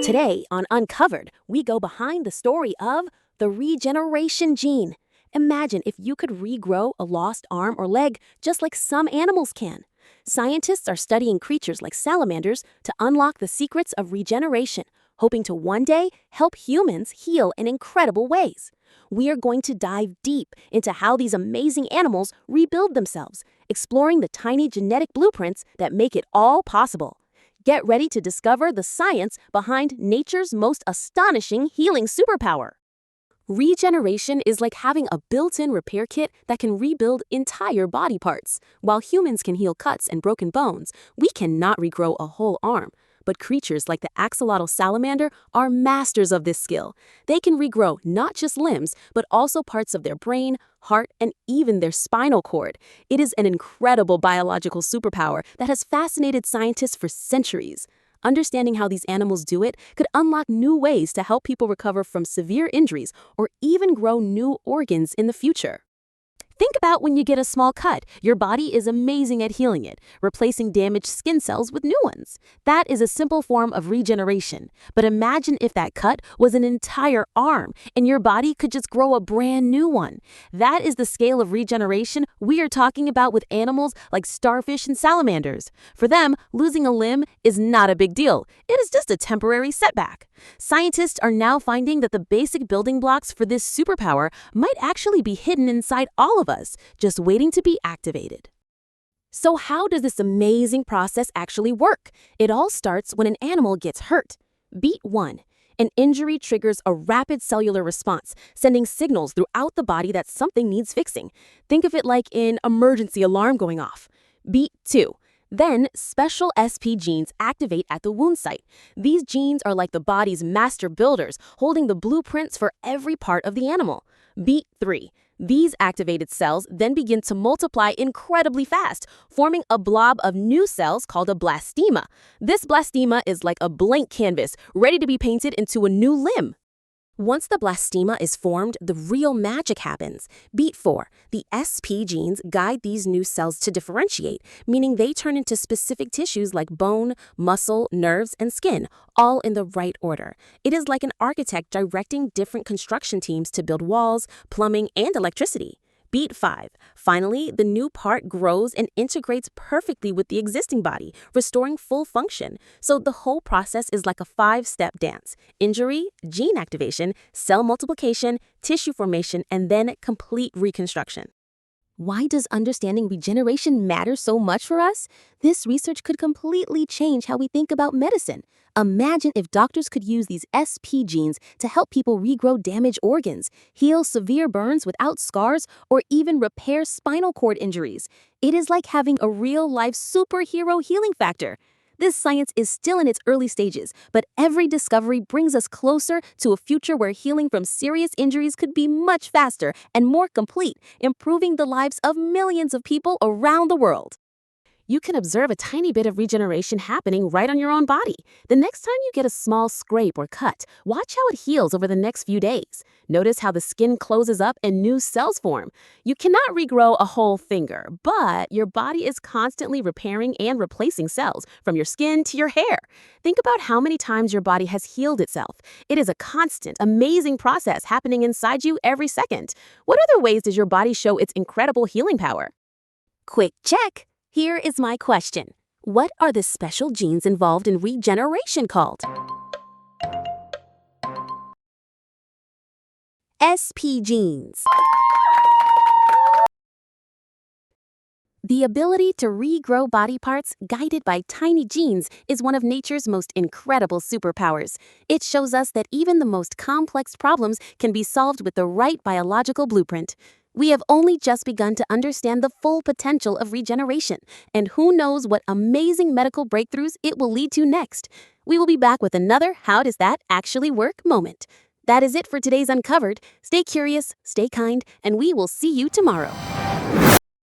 Today on Uncovered, we go behind the story of the regeneration gene. Imagine if you could regrow a lost arm or leg just like some animals can. Scientists are studying creatures like salamanders to unlock the secrets of regeneration, hoping to one day help humans heal in incredible ways. We are going to dive deep into how these amazing animals rebuild themselves, exploring the tiny genetic blueprints that make it all possible. Get ready to discover the science behind nature's most astonishing healing superpower. Regeneration is like having a built-in repair kit that can rebuild entire body parts. While humans can heal cuts and broken bones, we cannot regrow a whole arm. But creatures like the axolotl salamander are masters of this skill. They can regrow not just limbs, but also parts of their brain, heart, and even their spinal cord. It is an incredible biological superpower that has fascinated scientists for centuries. Understanding how these animals do it could unlock new ways to help people recover from severe injuries or even grow new organs in the future. Think about when you get a small cut. Your body is amazing at healing it, replacing damaged skin cells with new ones. That is a simple form of regeneration. But imagine if that cut was an entire arm and your body could just grow a brand new one. That is the scale of regeneration we are talking about with animals like starfish and salamanders. For them, losing a limb is not a big deal. It is just a temporary setback. Scientists are now finding that the basic building blocks for this superpower might actually be hidden inside all of us, just waiting to be activated. So how does this amazing process actually work? It all starts when an animal gets hurt. Beat 1. An injury triggers a rapid cellular response, sending signals throughout the body that something needs fixing. Think of it like an emergency alarm going off. Beat 2. Then, special SP genes activate at the wound site. These genes are like the body's master builders, holding the blueprints for every part of the animal. Beat 3. These activated cells then begin to multiply incredibly fast, forming a blob of new cells called a blastema. This blastema is like a blank canvas, ready to be painted into a new limb. Once the blastema is formed, the real magic happens. Beat 4. The SP genes guide these new cells to differentiate, meaning they turn into specific tissues like bone, muscle, nerves, and skin, all in the right order. It is like an architect directing different construction teams to build walls, plumbing, and electricity. Beat 5. Finally, the new part grows and integrates perfectly with the existing body, restoring full function. So the whole process is like a 5-step dance: injury, gene activation, cell multiplication, tissue formation, and then complete reconstruction. Why does understanding regeneration matter so much for us? This research could completely change how we think about medicine. Imagine if doctors could use these SP genes to help people regrow damaged organs, heal severe burns without scars, or even repair spinal cord injuries. It is like having a real-life superhero healing factor. This science is still in its early stages, but every discovery brings us closer to a future where healing from serious injuries could be much faster and more complete, improving the lives of millions of people around the world. You can observe a tiny bit of regeneration happening right on your own body. The next time you get a small scrape or cut, watch how it heals over the next few days. Notice how the skin closes up and new cells form. You cannot regrow a whole finger, but your body is constantly repairing and replacing cells, from your skin to your hair. Think about how many times your body has healed itself. It is a constant, amazing process happening inside you every second. What other ways does your body show its incredible healing power? Quick check! Here is my question. What are the special genes involved in regeneration called? SP genes. The ability to regrow body parts guided by tiny genes is one of nature's most incredible superpowers. It shows us that even the most complex problems can be solved with the right biological blueprint. We have only just begun to understand the full potential of regeneration, and who knows what amazing medical breakthroughs it will lead to next. We will be back with another How Does That Actually Work moment. That is it for today's Uncovered. Stay curious, stay kind, and we will see you tomorrow.